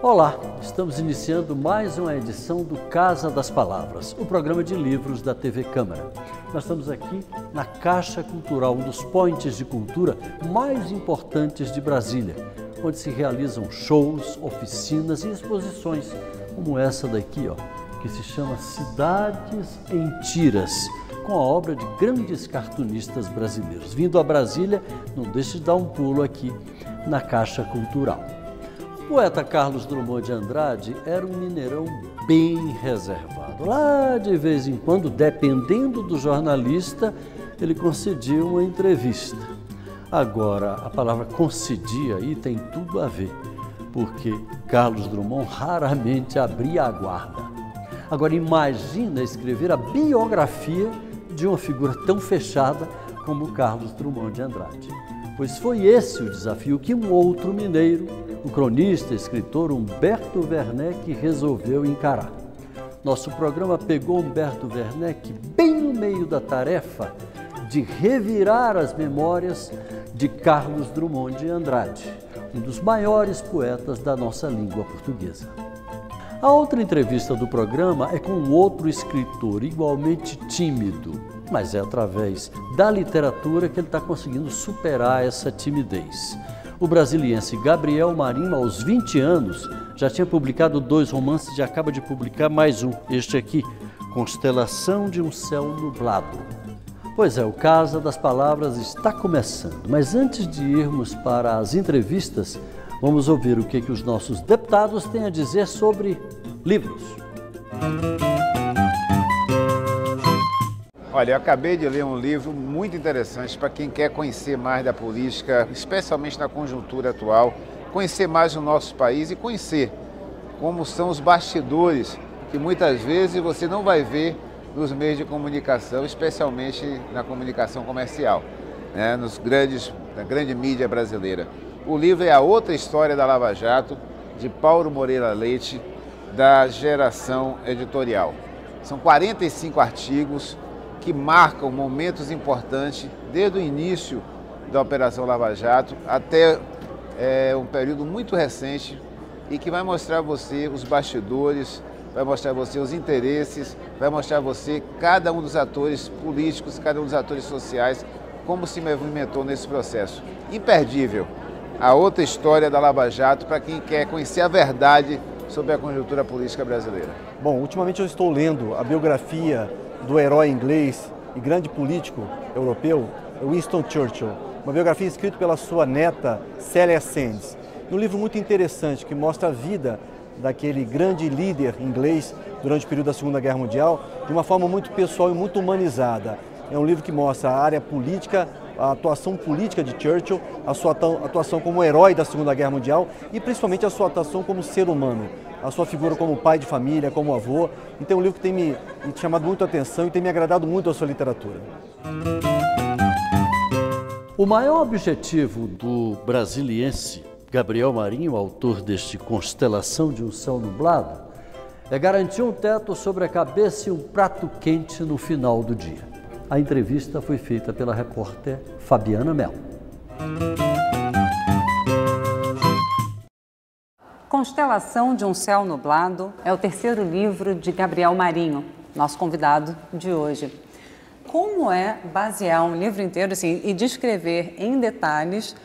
Olá, estamos iniciando mais uma edição do Casa das Palavras, o programa de livros da TV Câmara. Nós estamos aqui na Caixa Cultural, um dos points de cultura mais importantes de Brasília, onde se realizam shows, oficinas e exposições, como essa daqui, que se chama Cidades em Tiras, com a obra de grandes cartunistas brasileiros. Vindo a Brasília, não deixe de dar um pulo aqui na Caixa Cultural. O poeta Carlos Drummond de Andrade era um mineirão bem reservado. Lá, de vez em quando, dependendo do jornalista, ele concedia uma entrevista. Agora, a palavra concedia aí tem tudo a ver, porque Carlos Drummond raramente abria a guarda. Agora, imagina escrever a biografia de uma figura tão fechada como Carlos Drummond de Andrade. Pois foi esse o desafio que um outro mineiro, o cronista e escritor Humberto Werneck, resolveu encarar. Nosso programa pegou Humberto Werneck bem no meio da tarefa de revirar as memórias de Carlos Drummond de Andrade, um dos maiores poetas da nossa língua portuguesa. A outra entrevista do programa é com outro escritor igualmente tímido, mas é através da literatura que ele está conseguindo superar essa timidez. O brasiliense Gabriel Marinho, aos 20 anos, já tinha publicado 2 romances e acaba de publicar mais um, este aqui, Constelação de um Céu Nublado. Pois é, o Casa das Palavras está começando, mas antes de irmos para as entrevistas, vamos ouvir o que os nossos deputados têm a dizer sobre livros. Olha, eu acabei de ler um livro muito interessante para quem quer conhecer mais da política, especialmente na conjuntura atual, conhecer mais o nosso país e conhecer como são os bastidores que muitas vezes você não vai ver nos meios de comunicação, especialmente na comunicação comercial, né, na grande mídia brasileira. O livro é A Outra História da Lava Jato, de Paulo Moreira Leite, da Geração Editorial. São 45 artigos que marcam momentos importantes desde o início da Operação Lava Jato até um período muito recente e que vai mostrar a você os bastidores, vai mostrar a você os interesses, vai mostrar a você cada um dos atores políticos, cada um dos atores sociais, como se movimentou nesse processo. Imperdível. A Outra História da Lava Jato para quem quer conhecer a verdade sobre a conjuntura política brasileira. Bom, ultimamente eu estou lendo a biografia do herói inglês e grande político europeu, Winston Churchill, uma biografia escrita pela sua neta, Celia Sandys. Um livro muito interessante que mostra a vida daquele grande líder inglês durante o período da Segunda Guerra Mundial de uma forma muito pessoal e muito humanizada. É um livro que mostra a área política, a atuação política de Churchill, a sua atuação como herói da Segunda Guerra Mundial e principalmente a sua atuação como ser humano, a sua figura como pai de família, como avô. Então é um livro que tem me chamado muito a atenção e tem me agradado muito a sua literatura. O maior objetivo do brasiliense Gabriel Marinho, autor deste Constelação de um Céu Nublado, é garantir um teto sobre a cabeça e um prato quente no final do dia. A entrevista foi feita pela repórter Fabiana Mello. Constelação de um Céu Nublado é o terceiro livro de Gabriel Marinho, nosso convidado de hoje. Como é basear um livro inteiro assim, e descrever em detalhes,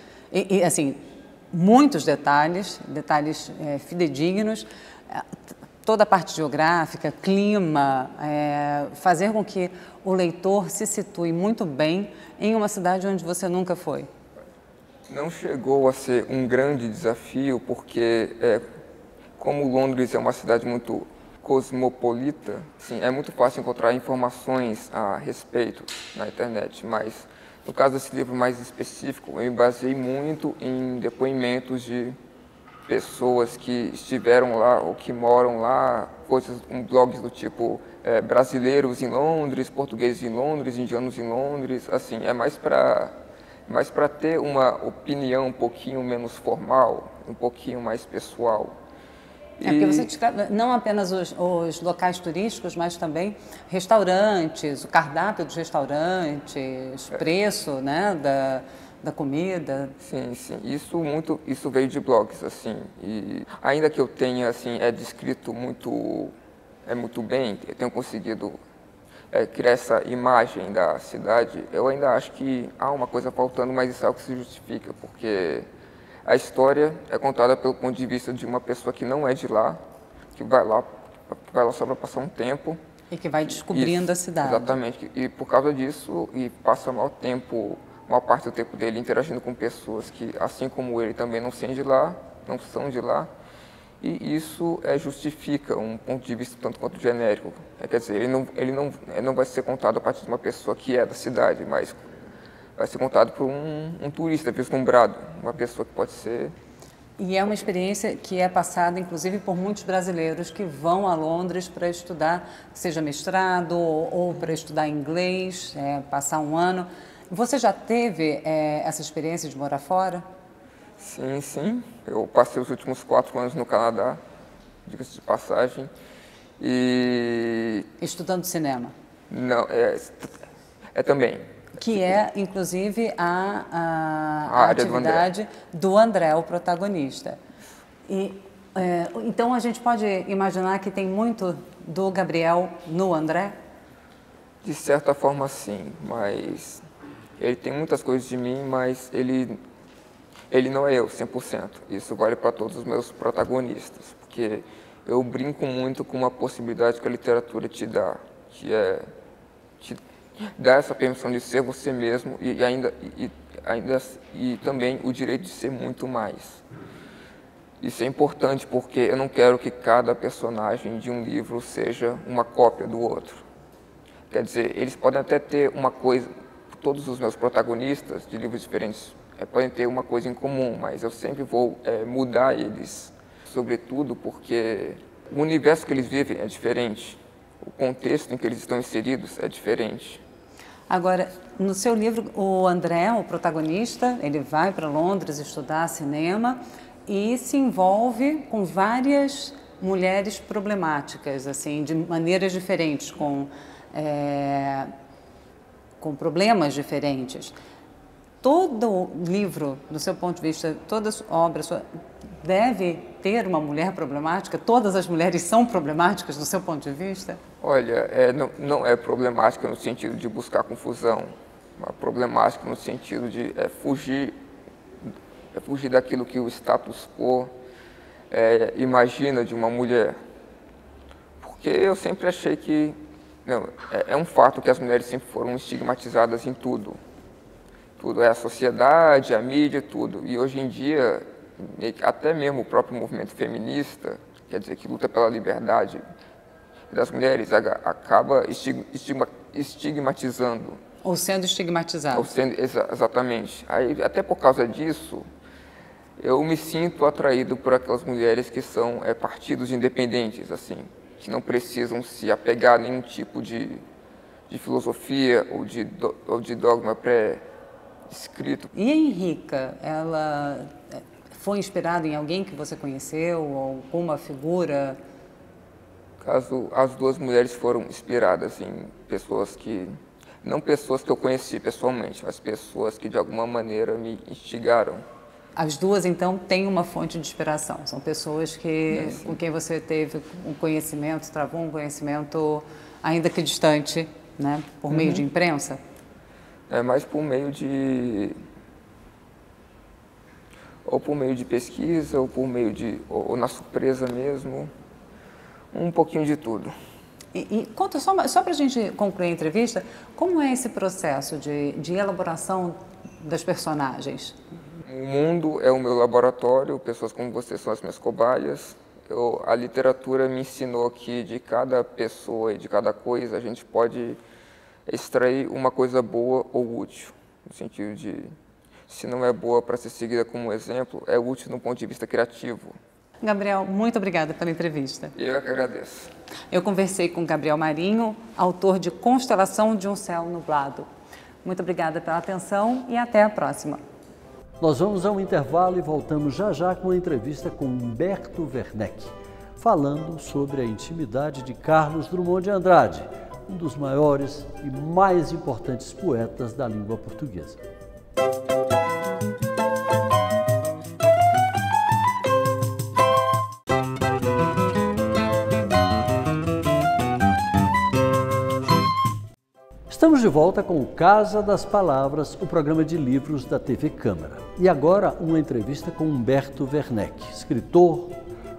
muitos detalhes fidedignos, toda a parte geográfica, clima, fazer com que o leitor se situe muito bem em uma cidade onde você nunca foi? Não chegou a ser um grande desafio, porque como Londres é uma cidade muito cosmopolita, sim, é muito fácil encontrar informações a respeito na internet, mas no caso desse livro mais específico, eu me baseei muito em depoimentos de pessoas que estiveram lá ou que moram lá, blogs do tipo brasileiros em Londres, portugueses em Londres, indianos em Londres, assim, é mais para ter uma opinião um pouquinho menos formal, um pouquinho mais pessoal. Porque você descreve não apenas os locais turísticos, mas também restaurantes, o cardápio dos restaurantes, preço, né, da comida? Sim, sim. Isso veio de blogs, assim. E ainda que eu tenha, assim, descrito muito bem, eu tenho conseguido criar essa imagem da cidade, eu ainda acho que há uma coisa faltando, mas isso é o que se justifica, porque a história é contada pelo ponto de vista de uma pessoa que não é de lá, que vai lá só para passar um tempo. E que vai descobrindo a cidade. Exatamente. E por causa disso, e passa maior parte do tempo dele interagindo com pessoas que, assim como ele, também não são de lá, e isso justifica um ponto de vista tanto quanto genérico. Quer dizer, ele não vai ser contado a partir de uma pessoa que é da cidade, mas vai ser contado por um turista vislumbrado, uma pessoa que pode ser... E é uma experiência que é passada, inclusive, por muitos brasileiros que vão a Londres para estudar, seja mestrado ou para estudar inglês, passar um ano. Você já teve essa experiência de morar fora? Sim, sim. Eu passei os últimos 4 anos no Canadá, diga-se de passagem. E... Estudando cinema? Não, também. Que é, inclusive, a atividade do André, o protagonista. Então, a gente pode imaginar que tem muito do Gabriel no André? De certa forma, sim, mas ele tem muitas coisas de mim, mas ele não é eu, 100%. Isso vale para todos os meus protagonistas, porque eu brinco muito com uma possibilidade que a literatura te dá, que é te dar essa permissão de ser você mesmo e também o direito de ser muito mais. Isso é importante porque eu não quero que cada personagem de um livro seja uma cópia do outro. Quer dizer, eles podem até ter uma coisa, todos os meus protagonistas de livros diferentes podem ter uma coisa em comum, mas eu sempre vou mudar eles, sobretudo porque o universo que eles vivem é diferente, o contexto em que eles estão inseridos é diferente. Agora, no seu livro, o André, o protagonista, ele vai para Londres estudar cinema e se envolve com várias mulheres problemáticas, assim, de maneiras diferentes, com problemas diferentes. Todo livro, do seu ponto de vista, toda obra sua, deve ter uma mulher problemática? Todas as mulheres são problemáticas do seu ponto de vista? Olha, não é problemática no sentido de buscar confusão, é problemática no sentido de fugir daquilo que o status quo imagina de uma mulher. Porque eu sempre achei que é um fato que as mulheres sempre foram estigmatizadas em tudo. Tudo é a sociedade, a mídia, tudo. E hoje em dia, até mesmo o próprio movimento feminista, quer dizer, que luta pela liberdade das mulheres, acaba estigmatizando. Ou sendo estigmatizado. Exatamente. Aí, até por causa disso, eu me sinto atraído por aquelas mulheres que são partidos independentes, assim, que não precisam se apegar a nenhum tipo de filosofia ou de dogma pré-escrito. E a Henrica, ela foi inspirada em alguém que você conheceu, ou alguma figura? As duas mulheres foram inspiradas em pessoas não pessoas que eu conheci pessoalmente, mas pessoas que de alguma maneira me instigaram. As duas, então, têm uma fonte de inspiração. São pessoas com quem você teve um conhecimento, travou um conhecimento, ainda que distante, né? Por meio de imprensa? Mais por meio ou por meio de pesquisa, ou por meio ou na surpresa mesmo, um pouquinho de tudo. E conta só para a gente concluir a entrevista, como é esse processo de elaboração das personagens? O mundo é o meu laboratório, pessoas como você são as minhas cobaias. A literatura me ensinou que de cada pessoa e de cada coisa a gente pode extrair uma coisa boa ou útil, no sentido de, se não é boa para ser seguida como exemplo, é útil no ponto de vista criativo. Gabriel, muito obrigada pela entrevista. Eu que agradeço. Eu conversei com Gabriel Marinho, autor de Constelação de um Céu Nublado. Muito obrigada pela atenção e até a próxima. Nós vamos a um intervalo e voltamos já já com uma entrevista com Humberto Werneck, falando sobre a intimidade de Carlos Drummond de Andrade, um dos maiores e mais importantes poetas da língua portuguesa. Estamos de volta com o Casa das Palavras, o programa de livros da TV Câmara. E agora uma entrevista com Humberto Werneck, escritor,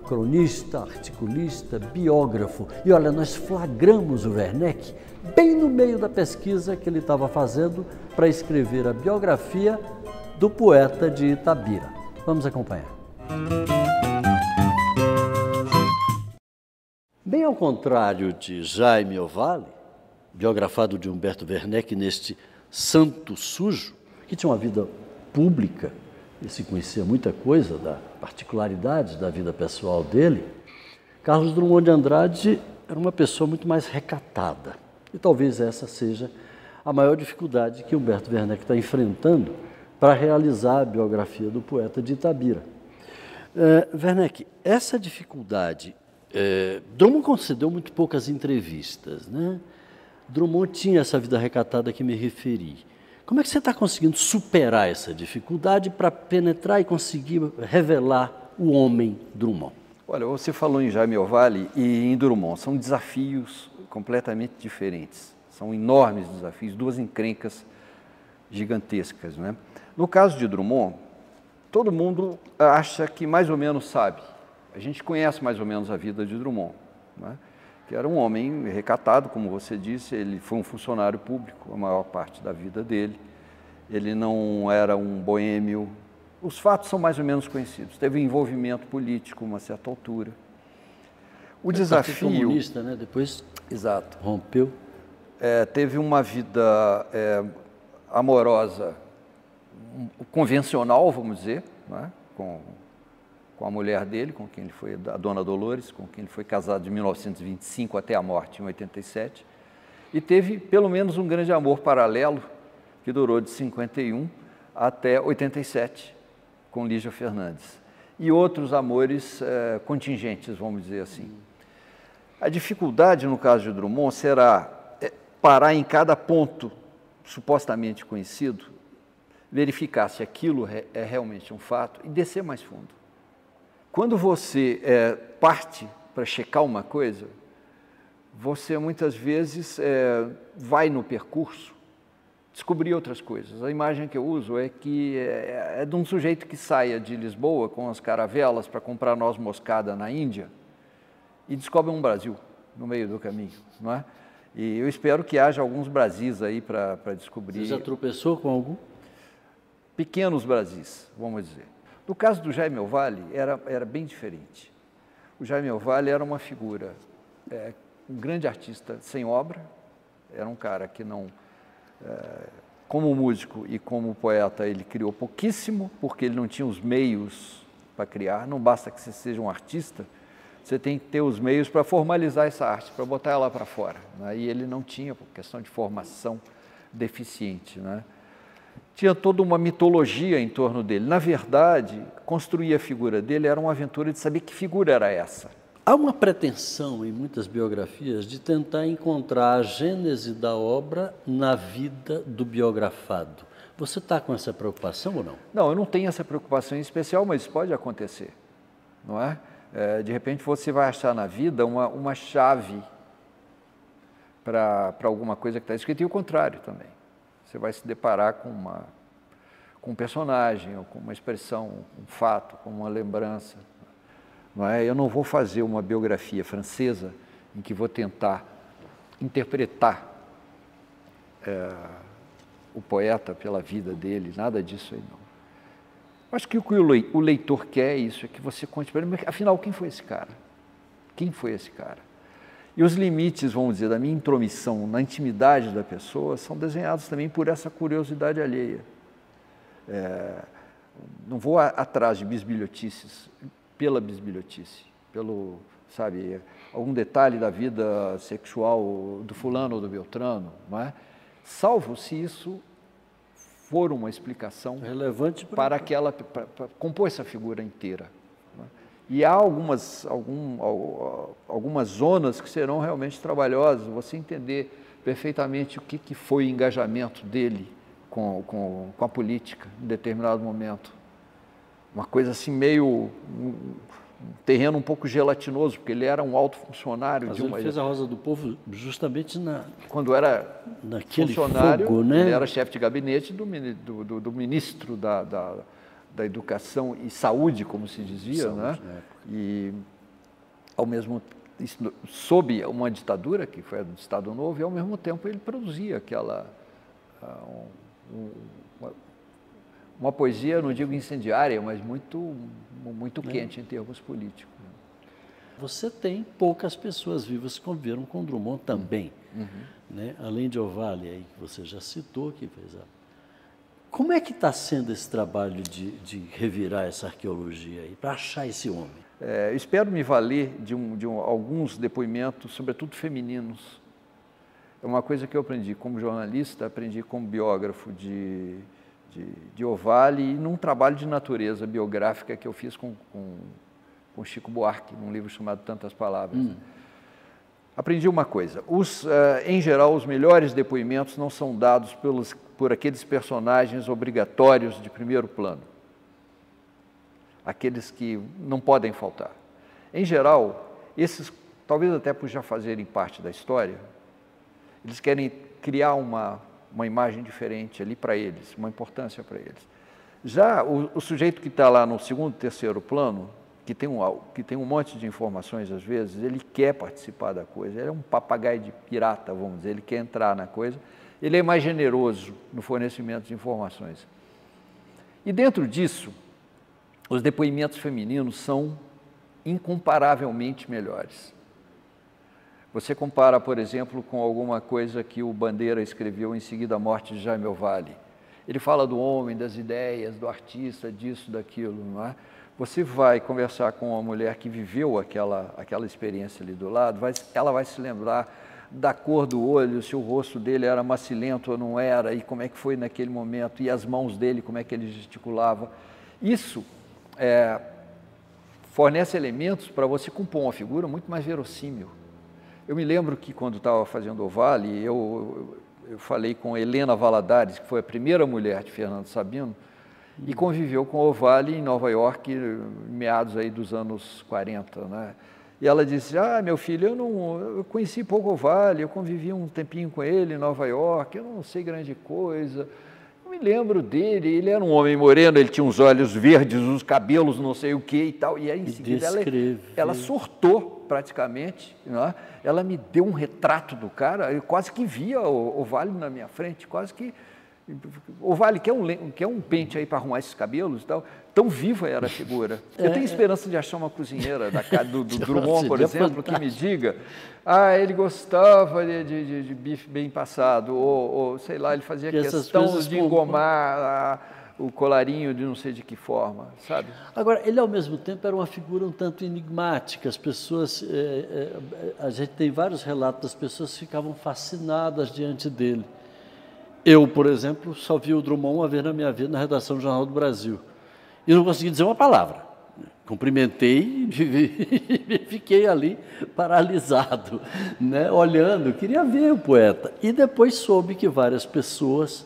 cronista, articulista, biógrafo. E olha, nós flagramos o Werneck bem no meio da pesquisa que ele estava fazendo para escrever a biografia do poeta de Itabira. Vamos acompanhar. Bem ao contrário de Jaime Ovalle, biografado de Humberto Werneck neste Santo Sujo, que tinha uma vida pública e se conhecia muita coisa da particularidade da vida pessoal dele, Carlos Drummond de Andrade era uma pessoa muito mais recatada. E talvez essa seja a maior dificuldade que Humberto Werneck está enfrentando para realizar a biografia do poeta de Itabira. Werneck, essa dificuldade, Drummond concedeu muito poucas entrevistas, né? Drummond tinha essa vida recatada que me referi. Como é que você está conseguindo superar essa dificuldade para penetrar e conseguir revelar o homem Drummond? Olha, você falou em Jaime Ovalle e em Drummond, são desafios completamente diferentes. São enormes desafios, duas encrencas gigantescas, né? No caso de Drummond, todo mundo acha que mais ou menos sabe. A gente conhece mais ou menos a vida de Drummond, né? Que era um homem recatado, como você disse, ele foi um funcionário público a maior parte da vida dele. Ele não era um boêmio. Os fatos são mais ou menos conhecidos. Teve um envolvimento político a uma certa altura. O desafio... comunista, né? Depois exato. Rompeu. Teve uma vida amorosa convencional, vamos dizer, né? Com a mulher dele, com quem ele foi, a Dona Dolores, com quem ele foi casado de 1925 até a morte, em 87. E teve, pelo menos, um grande amor paralelo, que durou de 51 até 87, com Lígia Fernandes. E outros amores contingentes, vamos dizer assim. A dificuldade, no caso de Drummond, será parar em cada ponto supostamente conhecido, verificar se aquilo é realmente um fato e descer mais fundo. Quando você parte para checar uma coisa, você muitas vezes vai no percurso descobrir outras coisas. A imagem que eu uso é que é de um sujeito que saia de Lisboa com as caravelas para comprar noz moscada na Índia e descobre um Brasil no meio do caminho, não é? E eu espero que haja alguns Brasis aí para descobrir. Você já tropeçou com algum? Pequenos Brasis, vamos dizer. No caso do Jaime Ovalle, era bem diferente. O Jaime Ovalle era uma figura, um grande artista sem obra, era um cara que não, como músico e como poeta, ele criou pouquíssimo, porque ele não tinha os meios para criar. Não basta que você seja um artista, você tem que ter os meios para formalizar essa arte, para botar ela para fora, né? E ele não tinha, por questão de formação deficiente, né? Tinha toda uma mitologia em torno dele. Na verdade, construir a figura dele era uma aventura de saber que figura era essa. Há uma pretensão em muitas biografias de tentar encontrar a gênese da obra na vida do biografado. Você está com essa preocupação ou não? Não, eu não tenho essa preocupação em especial, mas isso pode acontecer, não é? De repente você vai achar na vida uma chave para alguma coisa que está escrita e o contrário também. Você vai se deparar com um personagem, ou com uma expressão, um fato, com uma lembrança. Não é? Eu não vou fazer uma biografia francesa em que vou tentar interpretar o poeta pela vida dele, nada disso aí não. Acho que o que o leitor quer é isso, é que você conte para ele, afinal, quem foi esse cara? Quem foi esse cara? E os limites, vamos dizer, da minha intromissão na intimidade da pessoa são desenhados também por essa curiosidade alheia. Não vou atrás de bisbilhotices pela bisbilhotice, pelo, sabe, algum detalhe da vida sexual do fulano ou do beltrano, não é? Salvo se isso for uma explicação relevante para compor essa figura inteira. E há algumas zonas que serão realmente trabalhosas, você entender perfeitamente o que foi o engajamento dele com a política em determinado momento. Uma coisa assim meio terreno um pouco gelatinoso, porque ele era um alto funcionário. Mas ele fez a Rosa do Povo justamente quando era naquele funcionário, fogo, né? Ele era chefe de gabinete do ministro da Educação e Saúde, como se dizia, né? E, ao mesmo tempo, sob uma ditadura, que foi a do Estado Novo, e, ao mesmo tempo, ele produzia uma poesia, não digo incendiária, mas muito quente em termos políticos. Você tem poucas pessoas vivas que conviveram com Drummond também, né? Além de Ovalle, aí, que você já citou, que fez a... Como é que está sendo esse trabalho de revirar essa arqueologia aí, para achar esse homem? Eu espero me valer de alguns depoimentos, sobretudo femininos. É uma coisa que eu aprendi como jornalista, aprendi como biógrafo de Ovalle e num trabalho de natureza biográfica que eu fiz com Chico Buarque, num livro chamado Tantas Palavras. Aprendi uma coisa, em geral, os melhores depoimentos não são dados por aqueles personagens obrigatórios de primeiro plano, aqueles que não podem faltar. Em geral, esses, talvez até por já fazerem parte da história, eles querem criar uma imagem diferente ali para eles, uma importância para eles. Já o sujeito que está lá no segundo, terceiro plano, que tem um monte de informações às vezes, ele quer participar da coisa, ele é um papagaio de pirata, vamos dizer, ele quer entrar na coisa, ele é mais generoso no fornecimento de informações. E dentro disso, os depoimentos femininos são incomparavelmente melhores. Você compara, por exemplo, com alguma coisa que o Bandeira escreveu em seguida à morte de Jaime Ovalle. Ele fala do homem, das ideias, do artista, disso, daquilo, não é? Você vai conversar com uma mulher que viveu aquela experiência ali do lado, ela vai se lembrar da cor do olho, se o rosto dele era macilento ou não era, e como é que foi naquele momento, e as mãos dele, como é que ele gesticulava. Isso fornece elementos para você compor uma figura muito mais verossímil. Eu me lembro que quando estava fazendo Ovalle, eu falei com Helena Valadares, que foi a primeira mulher de Fernando Sabino, e conviveu com Ovalle em Nova York, meados aí dos anos 40, né? E ela disse, meu filho, eu conheci pouco Ovalle, eu convivi um tempinho com ele em Nova York, eu não sei grande coisa, eu me lembro dele, ele era um homem moreno, ele tinha uns olhos verdes, os cabelos não sei o que e tal, e aí em seguida ela surtou praticamente, né? Ela me deu um retrato do cara, eu quase que via Ovalle na minha frente, quase que... Ovalle, quer um pente aí para arrumar esses cabelos e tal? Tão viva era a figura. Eu tenho esperança de achar uma cozinheira do Drummond, por exemplo, que me diga, ele gostava de bife bem passado, ou sei lá, ele fazia questão de engomar o colarinho de não sei de que forma, sabe? Agora, ele ao mesmo tempo era uma figura um tanto enigmática, as pessoas, a gente tem vários relatos das pessoas que ficavam fascinadas diante dele. Eu, por exemplo, só vi o Drummond uma vez na minha vida na redação do Jornal do Brasil. E não consegui dizer uma palavra. Cumprimentei e fiquei ali paralisado, né? Olhando, queria ver o poeta. E depois soube que várias pessoas,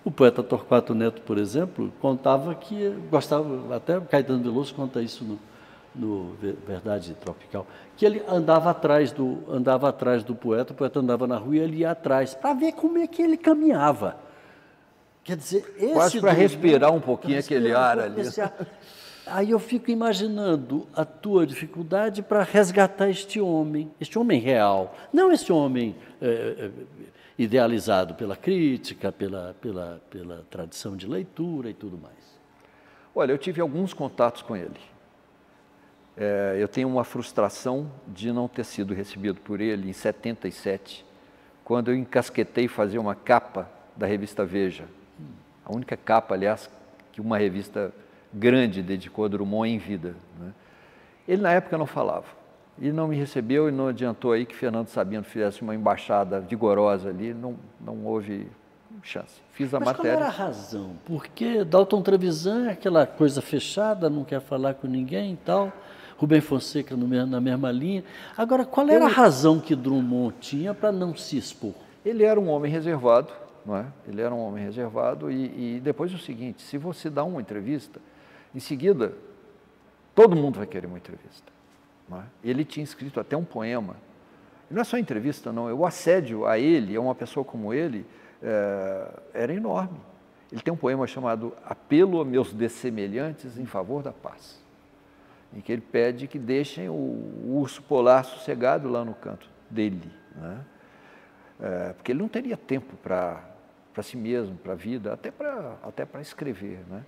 o poeta Torquato Neto, por exemplo, contava que gostava, até Caetano Veloso conta isso no Verdade Tropical, que ele andava atrás do poeta, o poeta andava na rua e ele ia atrás, para ver como é que ele caminhava. Quer dizer, quase para respirar um pouquinho aquele ar ali. Aí eu fico imaginando a tua dificuldade para resgatar este homem real, não este homem idealizado pela crítica, pela tradição de leitura e tudo mais. Olha, eu tive alguns contatos com ele. Eu tenho uma frustração de não ter sido recebido por ele em 77, quando eu encasquetei fazer uma capa da revista Veja. A única capa, aliás, que uma revista grande dedicou a Drummond em vida, né? Ele, na época, não falava. E não me recebeu e não adiantou aí que Fernando Sabino fizesse uma embaixada vigorosa ali, não houve chance. Fiz a matéria. Mas qual era a razão? Porque Dalton Trevisan é aquela coisa fechada, não quer falar com ninguém e tal. Rubem Fonseca na mesma linha. Agora, qual era a razão que Drummond tinha para não se expor? Ele era um homem reservado, não é? Ele era um homem reservado e depois o seguinte, se você dá uma entrevista, em seguida Todo mundo vai querer uma entrevista. Não é? Ele tinha escrito até um poema. E não é só entrevista, não. O assédio a ele, a uma pessoa como ele, era enorme. Ele tem um poema chamado Apelo a meus dessemelhantes em favor da paz, em que ele pede que deixem o urso polar sossegado lá no canto dele, né? Porque ele não teria tempo para si mesmo, para a vida, até para escrever, né?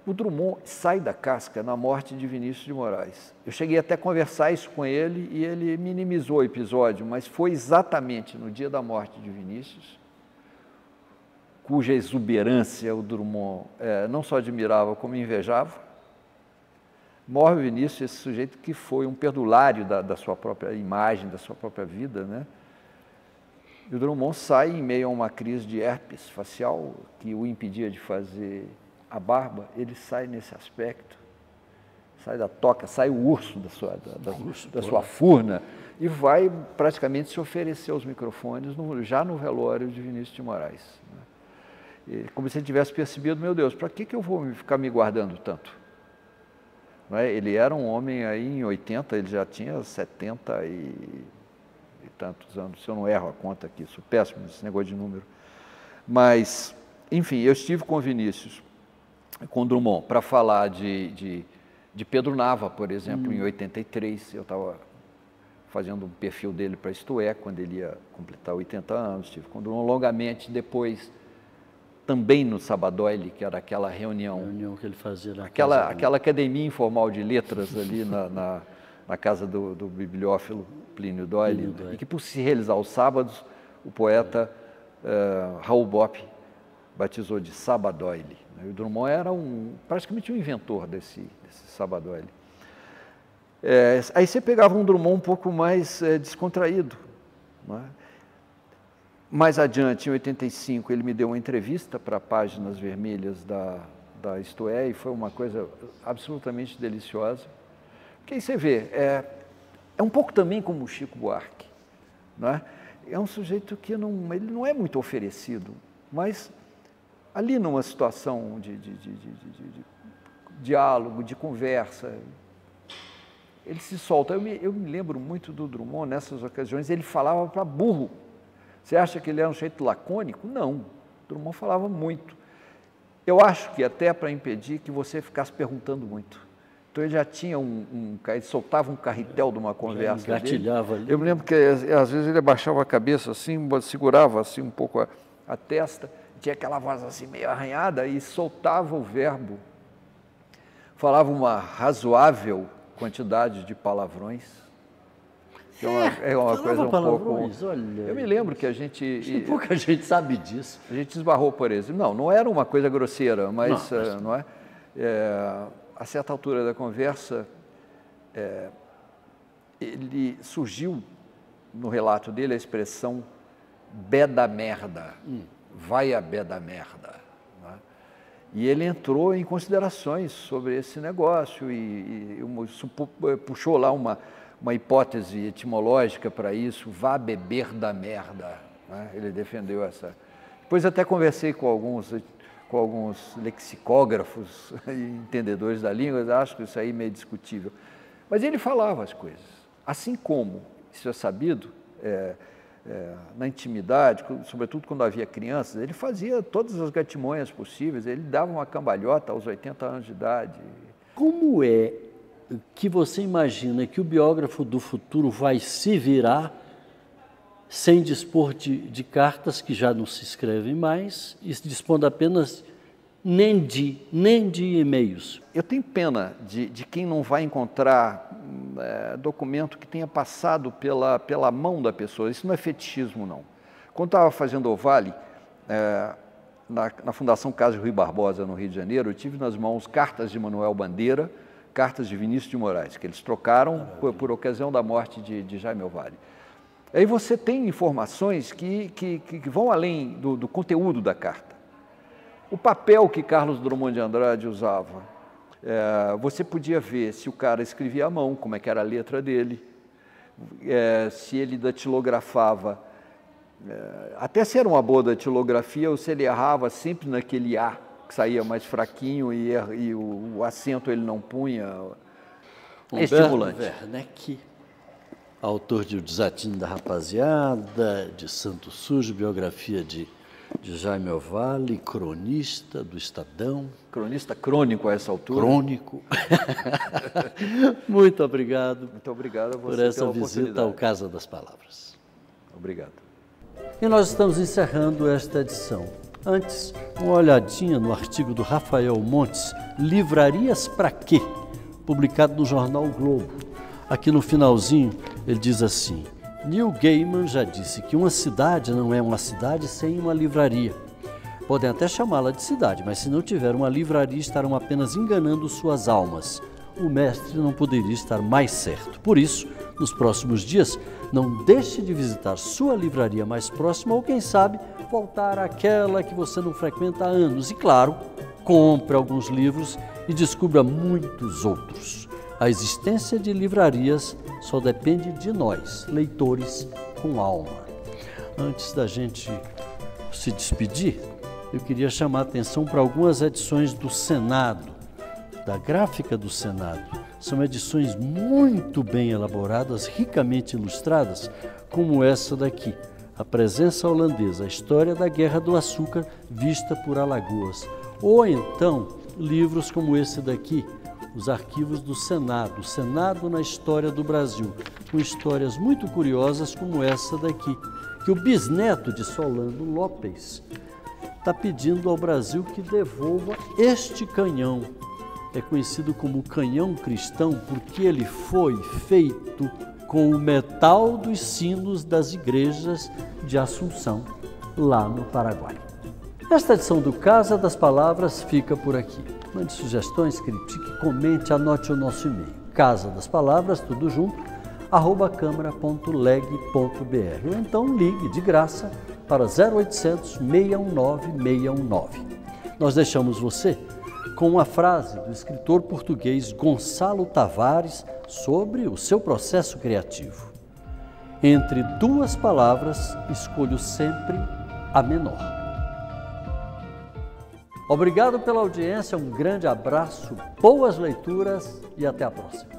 O Drummond sai da casca na morte de Vinícius de Moraes. Eu cheguei até a conversar isso com ele e ele minimizou o episódio, mas foi exatamente no dia da morte de Vinícius, cuja exuberância o Drummond não só admirava, como invejava. Morre o Vinícius, esse sujeito que foi um perdulário da sua própria imagem, da sua própria vida, né? E o Drummond sai em meio a uma crise de herpes facial que o impedia de fazer a barba. Ele sai nesse aspecto, sai da toca, sai o urso da sua furna e vai praticamente se oferecer aos microfones já no velório de Vinícius de Moraes, né? Como se ele tivesse percebido, meu Deus, para que eu vou ficar me guardando tanto? Não é? Ele era um homem aí em 80, ele já tinha 70 e tantos anos, se eu não erro a conta aqui, sou péssimo nesse negócio de número. Mas, enfim, eu estive com o Vinícius, com o Drummond, para falar de Pedro Nava, por exemplo, em 83, eu estava fazendo um perfil dele para Isto É, quando ele ia completar 80 anos, estive com o Drummond longamente, depois também no Sabadoile, que era aquela reunião que ele fazia na aquela academia informal de letras ali na casa do bibliófilo Plínio Doyle, né? E que, por se realizar aos sábados, o poeta Raul Bopp batizou de Sabadoile, né? E o Drummond era praticamente um inventor desse Sabadoile. Aí você pegava um Drummond um pouco mais descontraído, não é? Mais adiante, em 85, ele me deu uma entrevista para Páginas Vermelhas da Isto É, e foi uma coisa absolutamente deliciosa. Porque aí você vê, é um pouco também como o Chico Buarque, não é? É um sujeito que ele não é muito oferecido, mas ali numa situação de diálogo, de conversa, ele se solta. Eu me lembro muito do Drummond, nessas ocasiões, ele falava para burro. Você acha que ele era um sujeito lacônico? Não, o Drummond falava muito. Eu acho que até para impedir que você ficasse perguntando muito. Então ele já tinha ele soltava um carretel de uma conversa. Engatilhava ali. Eu me lembro que às vezes ele abaixava a cabeça assim, segurava assim um pouco a testa, tinha aquela voz assim meio arranhada e soltava o verbo. Falava uma razoável quantidade de palavrões. É uma coisa um pouco... Olha, eu me lembro que a gente... Pouca gente sabe disso. A gente esbarrou por isso. Não era uma coisa grosseira, mas não é? A certa altura da conversa, ele surgiu no relato dele a expressão bé da merda, vai a bé da merda. Não é? E ele entrou em considerações sobre esse negócio e puxou lá uma hipótese etimológica para isso, vá beber da merda, né? Ele defendeu essa. Depois até conversei com alguns lexicógrafos e entendedores da língua, acho que isso aí é meio discutível. Mas ele falava as coisas, assim como, isso é sabido, na intimidade, sobretudo quando havia crianças, ele fazia todas as gatimonhas possíveis, ele dava uma cambalhota aos 80 anos de idade. Como é que você imagina que o biógrafo do futuro vai se virar sem dispor de cartas que já não se escrevem mais e dispondo apenas nem de e-mails? Eu tenho pena de quem não vai encontrar documento que tenha passado pela mão da pessoa. Isso não é fetichismo, não. Quando estava fazendo o Vale, na Fundação Casa Rui Barbosa, no Rio de Janeiro, eu tive nas mãos cartas de Manuel Bandeira, cartas de Vinícius de Moraes, que eles trocaram por ocasião da morte de Jaime Ovalle. Aí você tem informações que vão além do conteúdo da carta. O papel que Carlos Drummond de Andrade usava, você podia ver se o cara escrevia à mão, como é que era a letra dele, se ele datilografava, até se era uma boa datilografia ou se ele errava sempre naquele A, que saía mais fraquinho e o acento ele não punha. É estimulante. Werneck, autor de O Desatino da Rapaziada, de Santo Sujo, biografia de Jaime Ovalle, cronista do Estadão. Cronista crônico a essa altura. Crônico. Muito obrigado. Muito obrigado a você por essa visita ao Casa das Palavras. Obrigado. E nós estamos encerrando esta edição. Antes, uma olhadinha no artigo do Rafael Montes, Livrarias pra quê? Publicado no jornal o Globo. Aqui no finalzinho, ele diz assim: Neil Gaiman já disse que uma cidade não é uma cidade sem uma livraria. Podem até chamá-la de cidade, mas se não tiver uma livraria, estarão apenas enganando suas almas. O mestre não poderia estar mais certo. Por isso, nos próximos dias, não deixe de visitar sua livraria mais próxima ou, quem sabe, voltar àquela que você não frequenta há anos. E, claro, compre alguns livros e descubra muitos outros. A existência de livrarias só depende de nós, leitores com alma. Antes da gente se despedir, eu queria chamar a atenção para algumas edições do Senado, da Gráfica do Senado. São edições muito bem elaboradas, ricamente ilustradas, como essa daqui, A Presença Holandesa, a História da Guerra do Açúcar, vista por Alagoas. Ou então, livros como esse daqui, Os Arquivos do Senado, o Senado na História do Brasil, com histórias muito curiosas como essa daqui, que o bisneto de Solano Lopes está pedindo ao Brasil que devolva este canhão. É conhecido como canhão cristão porque ele foi feito com o metal dos sinos das igrejas de Assunção, lá no Paraguai. Esta edição do Casa das Palavras fica por aqui. Mande sugestões, critique, comente, anote o nosso e-mail. Casa das Palavras, tudo junto, @câmara.leg.br. Ou então ligue de graça para 0800 619 619. Nós deixamos você com uma frase do escritor português Gonçalo Tavares sobre o seu processo criativo. Entre duas palavras, escolho sempre a menor. Obrigado pela audiência, um grande abraço, boas leituras e até a próxima.